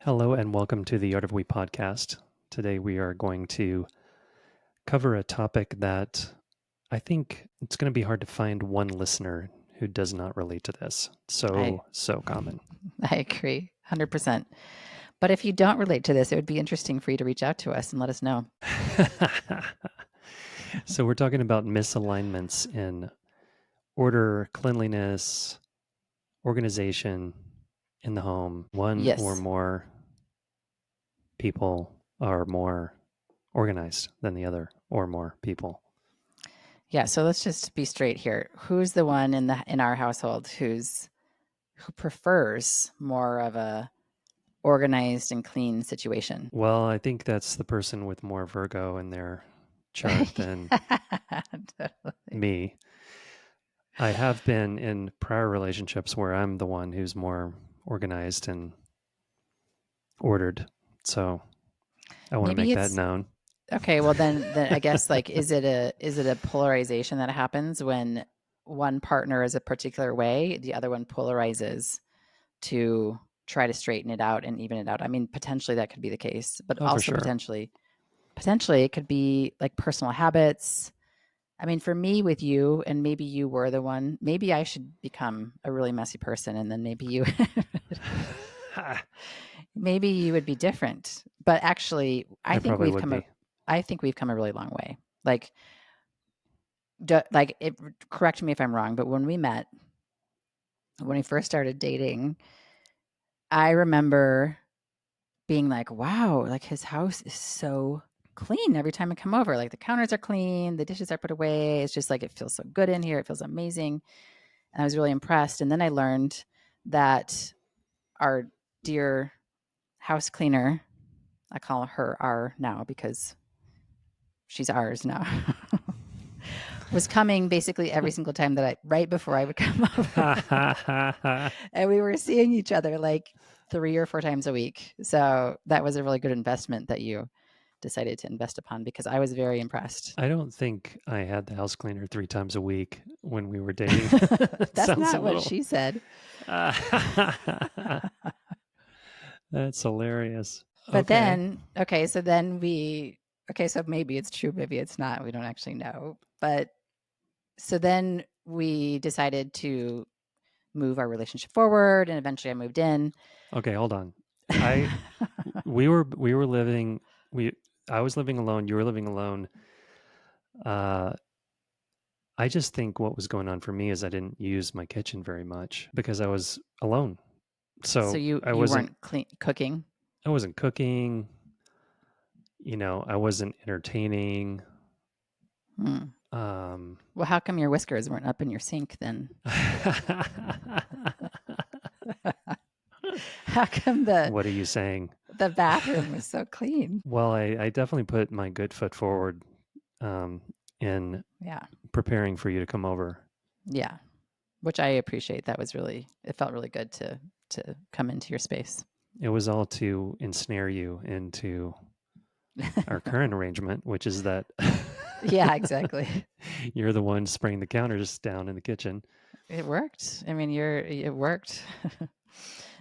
Hello and welcome to the Art of We podcast. Today we are going to cover a topic that I think it's going to be hard to find one listener who does not relate to this. I So common. I agree 100%. But if you don't relate to this, it would be interesting for you to reach out to us and let us know. So we're talking about misalignments in order, cleanliness, organization in the home. One or Yes. more people are more organized than the other, or more people. Yeah, so let's just be straight here. Who's the one in our household who prefers more of a organized and clean situation? Well, I think that's the person with more Virgo in their chart than Totally. me. I have been in prior relationships where I'm the one who's more organized and ordered. So I want to Maybe make that it's known. okay. Well, then I guess like is it a polarization that happens when one partner is a particular way, the other one polarizes to try to straighten it out and even it out. I mean, potentially that could be the case, but Oh, for also sure. potentially it could be like personal habits. I mean, for me with you, and maybe you were the one, maybe I should become a really messy person and then maybe you maybe you would be different. But actually, I probably would be. I think we've come a really long way. Like correct me if I'm wrong, but when we first started dating, I remember being like, wow, like his house is so clean every time I come over. Like the counters are clean, the dishes are put away. It's just like it feels so good in here. It feels amazing. And I was really impressed. And then I learned that our dear house cleaner, I call her R now because she's ours now, was coming basically every single time right before I would come over. And we were seeing each other like 3 or 4 times a week. So that was a really good investment that you decided to invest upon because I was very impressed. I don't think I had the house cleaner 3 times a week when we were dating. That's Sounds a not what little. she said. That's hilarious. But Okay. then, okay, so maybe it's true, maybe it's not. We don't actually know. But so then we decided to move our relationship forward and eventually I moved in. Okay, hold on. I we were living we I was living alone, you were living alone. Uh I just think what was going on for me is I didn't use my kitchen very much because I was alone. So So you weren't cooking. I wasn't cooking, I wasn't entertaining. Hmm. Um Well, how come your whiskers weren't up in your sink then? How come What are you saying? the bathroom was so clean? Well, I definitely put my good foot forward um, in Yeah. preparing for you to come over. Yeah. Which I appreciate. It felt really good to come into your space. It was all to ensnare you into our current arrangement, which is that Yeah, exactly. you're the one spraying the counters down in the kitchen. It worked. I mean, it worked.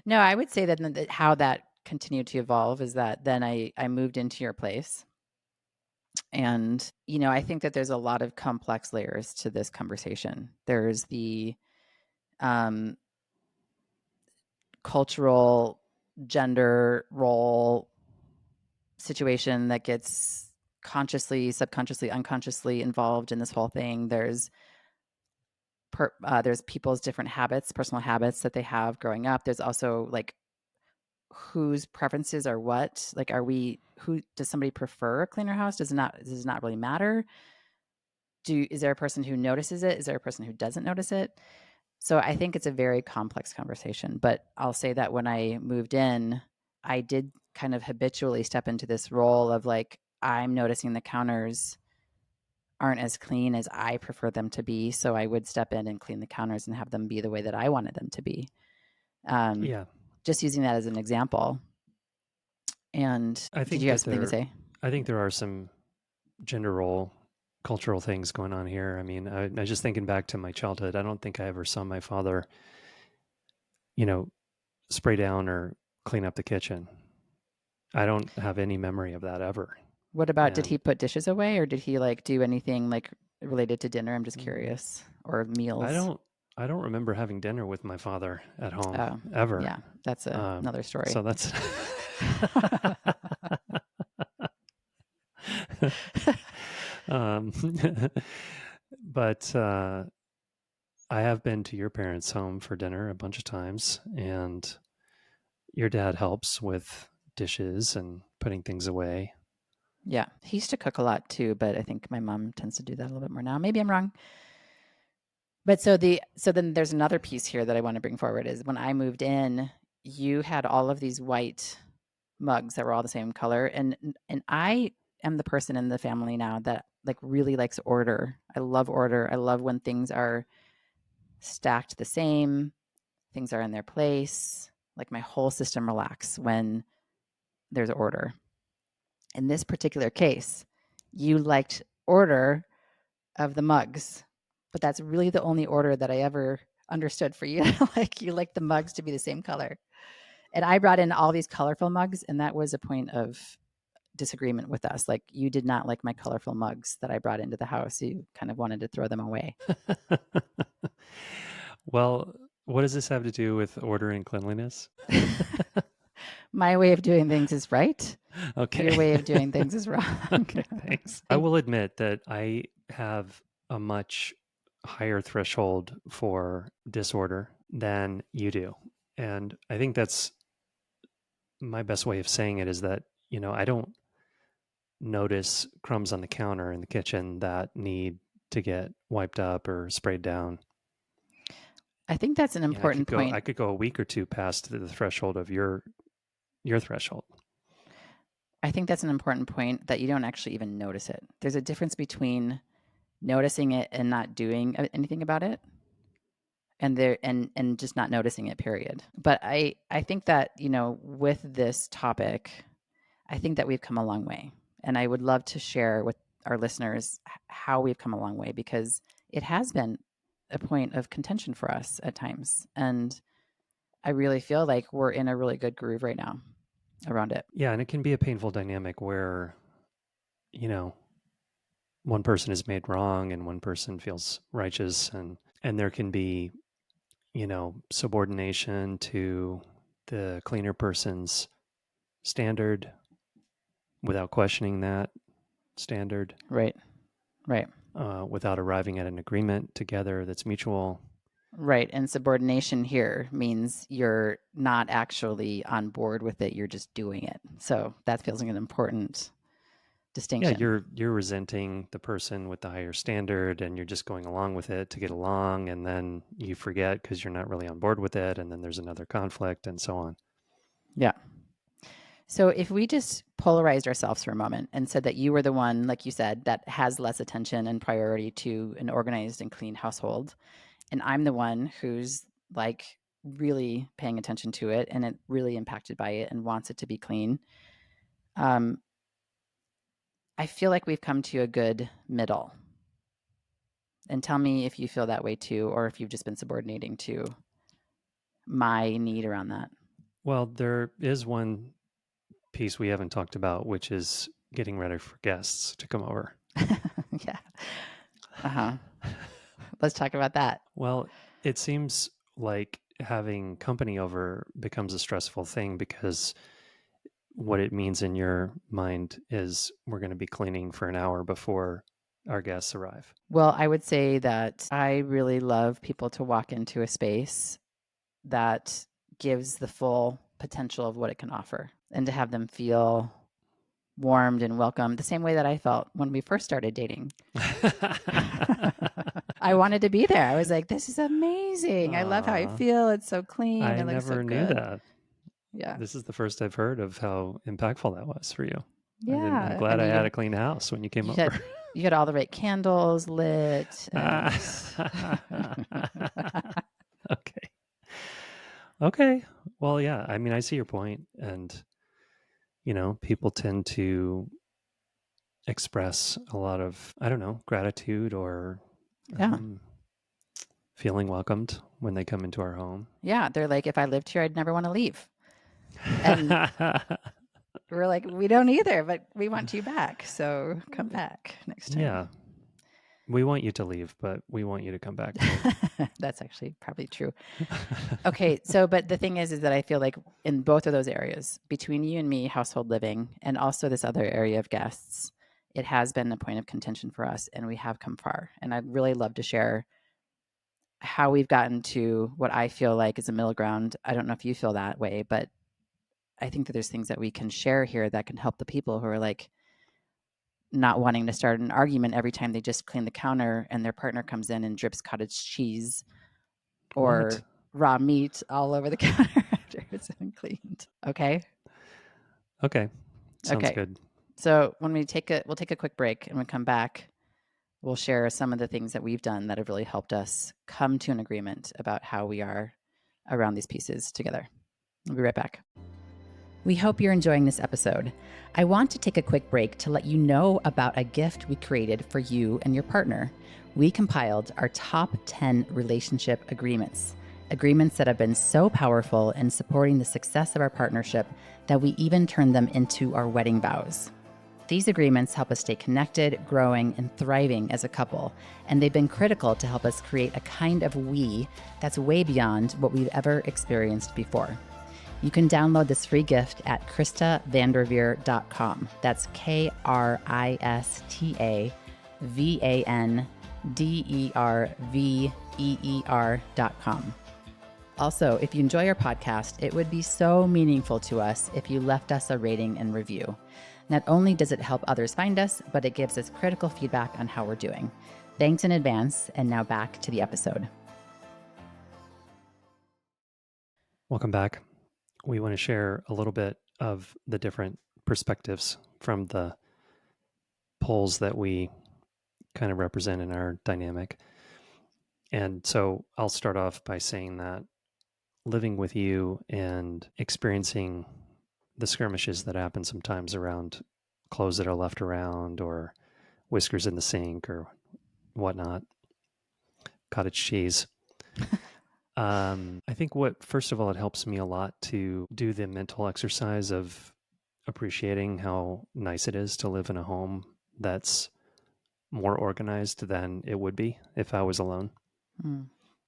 No, I would say that how that continued to evolve is that then I moved into your place. And, I think that there's a lot of complex layers to this conversation. There's the um, cultural gender role situation that gets consciously, subconsciously, unconsciously involved in this whole thing. There's people's different habits, personal habits that they have growing up. There's also like whose preferences are what. Like, who does somebody prefer a cleaner house? Does it not really matter? Is there a person who notices it? Is there a person who doesn't notice it? So I think it's a very complex conversation. But I'll say that when I moved in, I did kind of habitually step into this role of like, I'm noticing the counters aren't as clean as I prefer them to be. So I would step in and clean the counters and have them be the way that I wanted them to be. Um, Yeah, just using that as an example. And I did think you have that something to there, say? I think there are some gender role, cultural things going on here. I mean, I just thinking back to my childhood. I don't think I ever saw my father, you know, spray down or clean up the kitchen. I don't have any memory of that ever. What about, did And he put dishes away, or did he like do anything like related to dinner? I'm just mm, curious. Or I meals. don't I don't remember having dinner with my father at home Oh, ever. yeah, that's another story. So that's um, but I have been to your parents' home for dinner a bunch of times, and your dad helps with dishes and putting things away. Yeah, he used to cook a lot too, but I think my mom tends to do that a little bit more now. Maybe I'm wrong. But so then there's another piece here that I want to bring forward is when I moved in, you had all of these white mugs that were all the same color, and I am the person in the family now that like really likes order. I love order. I love when things are stacked the same, things are in their place. Like my whole system relax when there's order. In this particular case, you liked order of the mugs, but that's really the only order that I ever understood for you. Like you like the mugs to be the same color. And I brought in all these colorful mugs, and that was a point of disagreement with us. Like you did not like my colorful mugs that I brought into the house. You kind of wanted to throw them away. Well, what does this have to do with order and cleanliness? My way of doing things is right. Your Okay. way of doing things is wrong. Okay, thanks. I will admit that I have a much higher threshold for disorder than you do. And I think that's my best way of saying it is that, I don't notice crumbs on the counter in the kitchen that need to get wiped up or sprayed down. I think that's an And I could important go point. I could go a week or two past the threshold of your threshold. I think that's an important point that you don't actually even notice it. There's a difference between noticing it and not doing anything about it, and just not noticing it, period. But I think that, with this topic, I think that we've come a long way. And I would love to share with our listeners how we've come a long way, because it has been a point of contention for us at times. And I really feel like we're in a really good groove right now around it. Yeah, and it can be a painful dynamic where, you know, one person is made wrong and one person feels righteous, and there can be, subordination to the cleaner person's standard without questioning that standard, Right. Right. without arriving at an agreement together that's mutual. Right. And subordination here means you're not actually on board with it. You're just doing it. So that feels like an important Yeah, distinction. you're resenting the person with the higher standard and you're just going along with it to get along, and then you forget because you're not really on board with it, and then there's another conflict and so on. Yeah. So if we just polarized ourselves for a moment and said that you were the one, like you said, that has less attention and priority to an organized and clean household, and I'm the one who's like really paying attention to it and it really impacted by it and wants it to be clean. Um, I feel like we've come to a good middle. And tell me if you feel that way too, or if you've just been subordinating to my need around that. Well, there is one piece we haven't talked about, which is getting ready for guests to come over. Yeah. Uh huh. Let's talk about that. Well, it seems like having company over becomes a stressful thing because what it means in your mind is we're going to be cleaning for an hour before our guests arrive. Well, I would say that I really love people to walk into a space that gives the full potential of what it can offer and to have them feel warmed and welcomed the same way that I felt when we first started dating. I wanted to be there. I was like, this is amazing. I love how I Aw, feel. It's so clean. I It looks so never knew good. that. Yeah. This is the first I've heard of how impactful that was for you. I'm Yeah. glad And I had a clean house when you came you over. had you had all the right candles lit and Okay. Okay. Well, yeah. I mean, I see your point, and people tend to express a lot of, I don't know, gratitude or yeah. um, feeling welcomed when they come into our home. Yeah. They're like, if I lived here, I'd never want to leave. And We're like, we don't either, but we want you back. So come back next Yeah. time. We want you to leave, but we want you to come back too. That's actually probably true. Okay. So, but the thing is that I feel like in both of those areas, between you and me, household living, and also this other area of guests, it has been a point of contention for us and we have come far. And I'd really love to share how we've gotten to what I feel like is a middle ground. I don't know if you feel that way, but I think that there's things that we can share here that can help the people who are like not wanting to start an argument every time they just clean the counter and their partner comes in and drips cottage cheese What? or raw meat all over the counter after it's been cleaned. Okay. Okay. Sounds Okay. good. So when we'll take a quick break and we come back, we'll share some of the things that we've done that have really helped us come to an agreement about how we are around these pieces together. We'll be right back. We hope you're enjoying this episode. I want to take a quick break to let you know about a gift we created for you and your partner. We compiled our top 10 relationship agreements, agreements that have been so powerful in supporting the success of our partnership that we even turned them into our wedding vows. These agreements help us stay connected, growing, and thriving as a couple, and they've been critical to help us create a kind of we that's way beyond what we've ever experienced before. You can download this free gift at KristaVanderveer.com. That's KristaVanderveer.com. Also, if you enjoy our podcast, it would be so meaningful to us if you left us a rating and review. Not only does it help others find us, but it gives us critical feedback on how we're doing. Thanks in advance, and now back to the episode. Welcome back. We want to share a little bit of the different perspectives from the poles that we kind of represent in our dynamic. And so I'll start off by saying that living with you and experiencing the skirmishes that happen sometimes around clothes that are left around or whiskers in the sink or whatnot, cottage cheese. I think first of all, it helps me a lot to do the mental exercise of appreciating how nice it is to live in a home that's more organized than it would be if I was alone. Mm.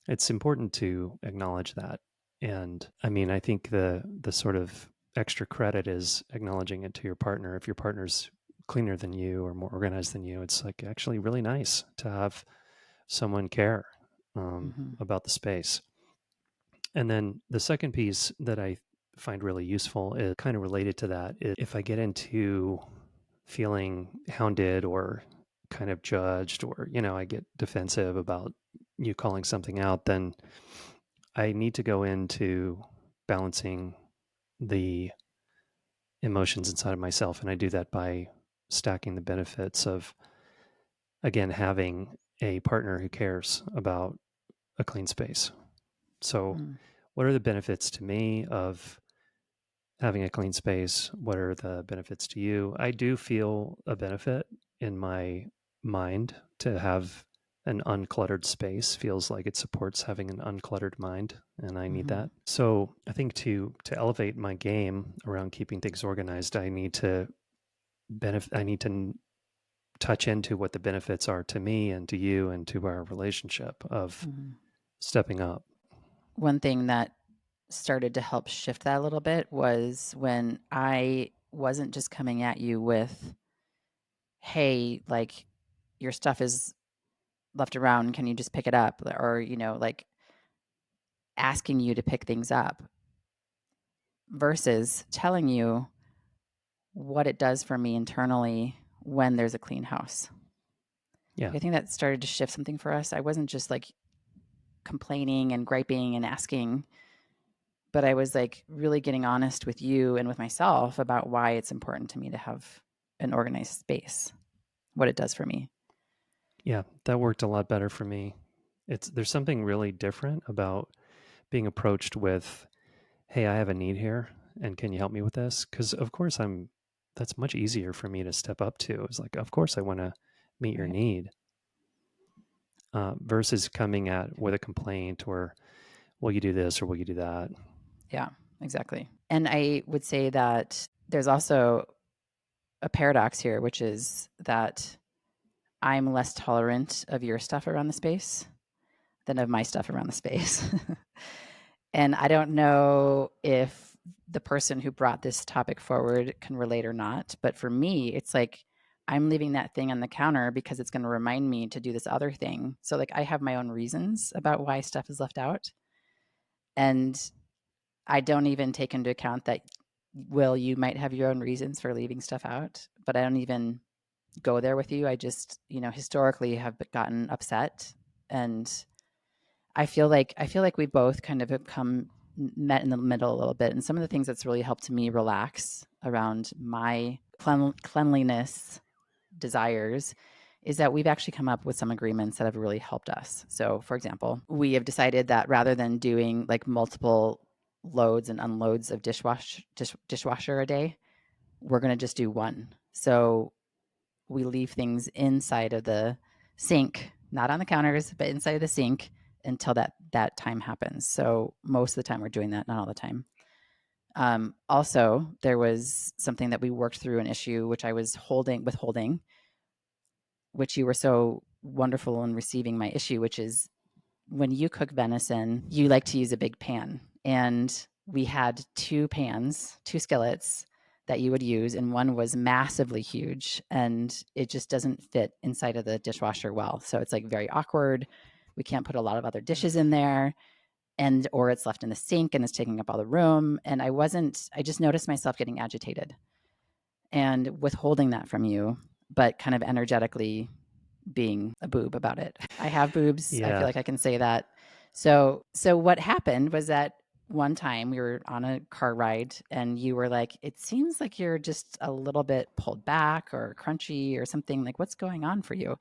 It's important to acknowledge that. And I mean, I think the sort of extra credit is acknowledging it to your partner. If your partner's cleaner than you or more organized than you, it's like actually really nice to have someone care about the space. And then the second piece that I find really useful is kind of related to that. If I get into feeling hounded or kind of judged, or, I get defensive about you calling something out, then I need to go into balancing the emotions inside of myself. And I do that by stacking the benefits of, again, having a partner who cares about a clean space. So, what are the benefits to me of having a clean space? What are the benefits to you? I do feel a benefit in my mind to have an uncluttered space. Feels like it supports having an uncluttered mind, and I need that. So I think to elevate my game around keeping things organized, I need to touch into what the benefits are to me and to you and to our relationship of stepping up. One thing that started to help shift that a little bit was when I wasn't just coming at you with, hey, like your stuff is left around, can you just pick it up? Or, like asking you to pick things up versus telling you what it does for me internally when there's a clean house. Yeah. I think that started to shift something for us. I wasn't just like complaining and griping and asking, but I was like really getting honest with you and with myself about why it's important to me to have an organized space, what it does for me. Yeah, that worked a lot better for me. There's something really different about being approached with, "Hey, I have a need here, and can you help me with this?" Because of course that's much easier for me to step up to. It's like, of course I want to meet your Right. need, versus coming at with a complaint or, "Will you do this or will you do that?" Yeah, exactly. And I would say that there's also a paradox here, which is that I'm less tolerant of your stuff around the space than of my stuff around the space. And I don't know if the person who brought this topic forward can relate or not. But for me, it's like I'm leaving that thing on the counter because it's going to remind me to do this other thing. So, like, I have my own reasons about why stuff is left out. And I don't even take into account that, Will, you might have your own reasons for leaving stuff out, but I don't even go there with you. I just, historically have gotten upset, and I feel like we both kind of have met in the middle a little bit. And some of the things that's really helped me relax around my cleanliness desires is that we've actually come up with some agreements that have really helped us. So, for example, we have decided that rather than doing like multiple loads and unloads of dishwasher a day, we're going to just do one. So we leave things inside of the sink, not on the counters, but inside of the sink until that time happens. So most of the time we're doing that, not all the time. Also, there was something that we worked through, an issue which I was withholding, which you were so wonderful in receiving my issue, which is when you cook venison, you like to use a big pan. And we had two pans, two skillets that you would use, and one was massively huge and it just doesn't fit inside of the dishwasher well. So it's like very awkward. We can't put a lot of other dishes in there, and or it's left in the sink and it's taking up all the room. And I just noticed myself getting agitated and withholding that from you, but kind of energetically being a boob about it. I have boobs. I feel Yeah. like I can say that. So what happened was that one time we were on a car ride and you were like, it seems like you're just a little bit pulled back or crunchy or something. Like, what's going on for you?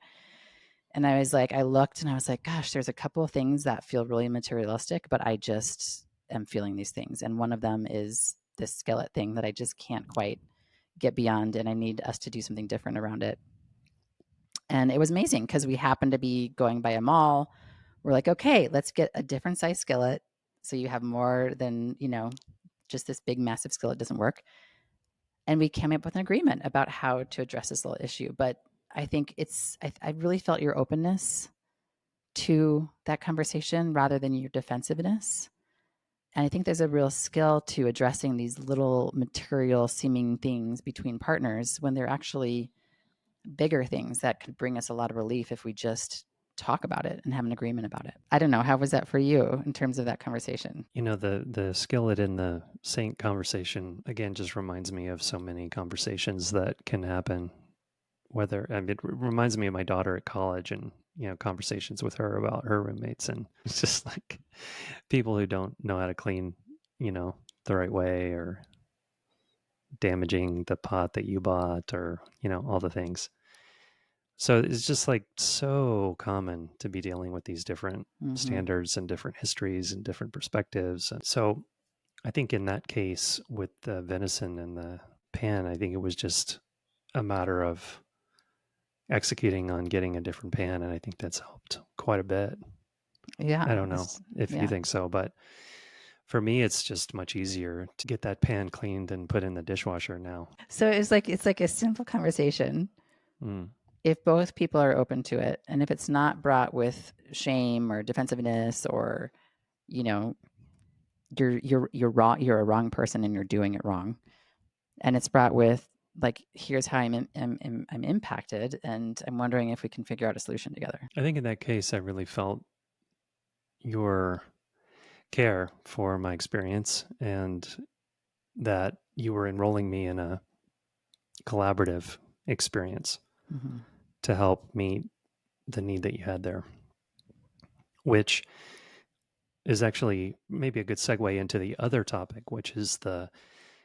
And I was like, I looked and I was like, gosh, there's a couple of things that feel really materialistic, but I just am feeling these things. And one of them is this skillet thing that I just can't quite get beyond. And I need us to do something different around it. And it was amazing because we happened to be going by a mall. We're like, okay, let's get a different size skillet. So you have more than, just this big, massive skillet doesn't work. And we came up with an agreement about how to address this little issue. But I think I really felt your openness to that conversation rather than your defensiveness. And I think there's a real skill to addressing these little material seeming things between partners when they're actually bigger things that could bring us a lot of relief if we just talk about it and have an agreement about it. I don't know. How was that for you in terms of that conversation? The skillet in the sink conversation again just reminds me of so many conversations that can happen. Whether I mean, it reminds me of my daughter at college and conversations with her about her roommates, and it's just like people who don't know how to clean, the right way, or damaging the pot that you bought, or all the things. So it's just like so common to be dealing with these different Mm-hmm. standards and different histories and different perspectives. And so I think in that case with the venison and the pan, I think it was just a matter of executing on getting a different pan. And I think that's helped quite a bit. I Yeah. don't know if you Yeah. think so, but for me, it's just much easier to get that pan cleaned and put in the dishwasher now. So it's like a simple conversation Mm. if both people are open to it, and if it's not brought with shame or defensiveness or you know you're wrong, you're a wrong person and you're doing it wrong, and it's brought with like, here's how I'm impacted, and I'm wondering if we can figure out a solution together. I think in that case, I really felt your care for my experience and that you were enrolling me in a collaborative experience Mm-hmm. to help meet the need that you had there, which is actually maybe a good segue into the other topic, which is the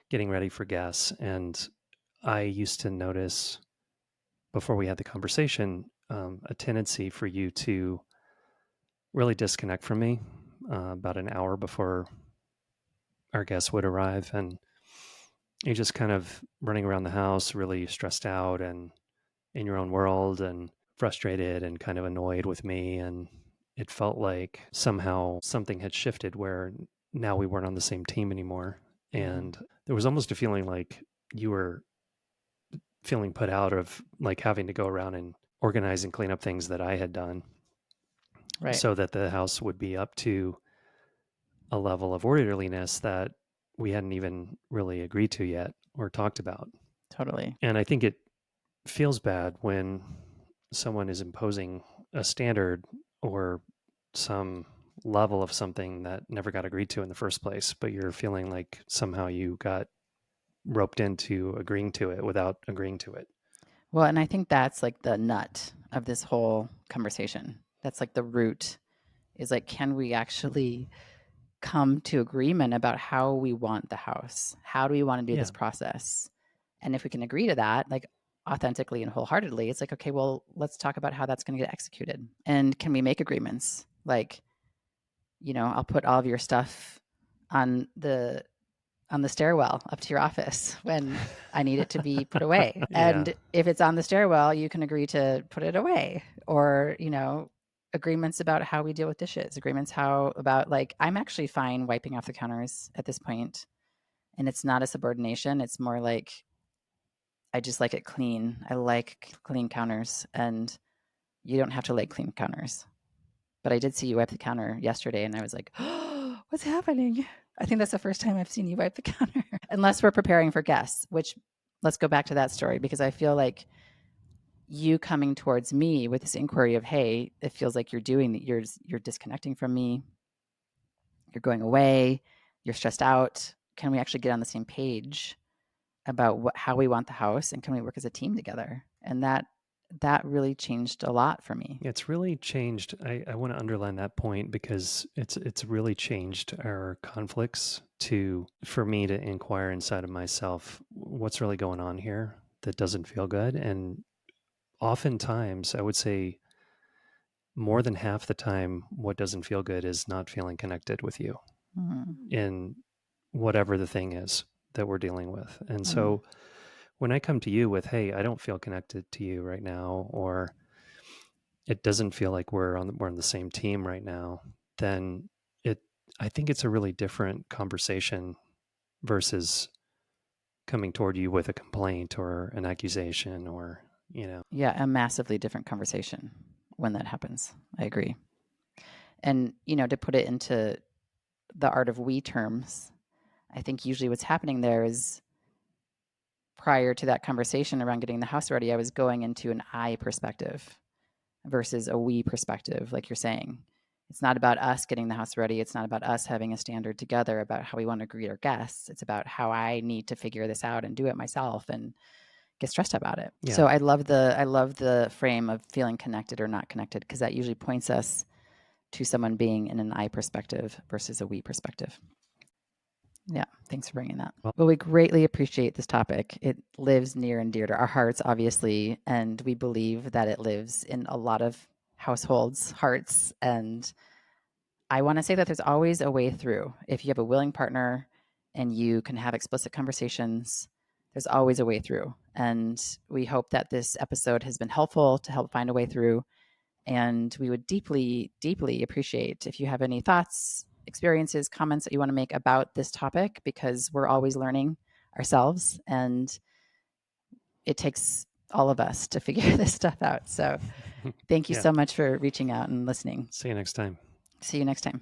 getting ready for guests. And I used to notice before we had the conversation a tendency for you to really disconnect from me about an hour before our guests would arrive. And you're just kind of running around the house, really stressed out and in your own world and frustrated and kind of annoyed with me. And it felt like somehow something had shifted where now we weren't on the same team anymore. Mm-hmm. And there was almost a feeling like you were feeling put out of like having to go around and organize and clean up things that I had done Right. so that the house would be up to a level of orderliness that we hadn't even really agreed to yet or talked about. Totally. And I think it feels bad when someone is imposing a standard or some level of something that never got agreed to in the first place, but you're feeling like somehow you got roped into agreeing to it without agreeing to it. Well, and I think that's like the nut of this whole conversation. That's like the root is like, can we actually come to agreement about how we want the house? How do we want to do Yeah. this process? And if we can agree to that, like authentically and wholeheartedly, it's like, okay, well, let's talk about how that's going to get executed. And can we make agreements? Like, I'll put all of your stuff on the stairwell up to your office when I need it to be put away. Yeah. And if it's on the stairwell, you can agree to put it away. Or, agreements about how we deal with dishes, agreements how about like I'm actually fine wiping off the counters at this point. And it's not a subordination. It's more like I just like it clean. I like clean counters and you don't have to like clean counters. But I did see you wipe the counter yesterday and I was like, oh, what's happening? I think that's the first time I've seen you wipe the counter. Unless we're preparing for guests, which let's go back to that story because I feel like you coming towards me with this inquiry of, hey, it feels like you're doing that, you're disconnecting from me, you're going away, you're stressed out. Can we actually get on the same page about how we want the house and can we work as a team together? And that really changed a lot for me. It's really changed. I want to underline that point because it's really changed our conflicts to for me to inquire inside of myself what's really going on here that doesn't feel good. And oftentimes I would say more than half the time what doesn't feel good is not feeling connected with you Mm, in whatever the thing is that we're dealing with. And mm, so when I come to you with, hey, I don't feel connected to you right now, or it doesn't feel like we're on the same team right now, then it I think it's a really different conversation versus coming toward you with a complaint or an accusation or, yeah, a massively different conversation when that happens. I agree. And, to put it into the art of we terms, I think usually what's happening there is prior to that conversation around getting the house ready, I was going into an I perspective versus a we perspective, like you're saying. It's not about us getting the house ready. It's not about us having a standard together about how we want to greet our guests. It's about how I need to figure this out and do it myself and get stressed about it. yeah, So I love the frame of feeling connected or not connected because that usually points us to someone being in an I perspective versus a we perspective. Yeah, thanks for bringing that. well, Well, we greatly appreciate this topic. It lives near and dear to our hearts, obviously, and we believe that it lives in a lot of households' hearts. And I want to say that there's always a way through. If you have a willing partner and you can have explicit conversations, there's always a way through. And we hope that this episode has been helpful to help find a way through. And we would deeply, deeply appreciate if you have any thoughts, experiences, comments that you want to make about this topic, because we're always learning ourselves and it takes all of us to figure this stuff out. So thank you yeah. so much for reaching out and listening. See you next time. See you next time.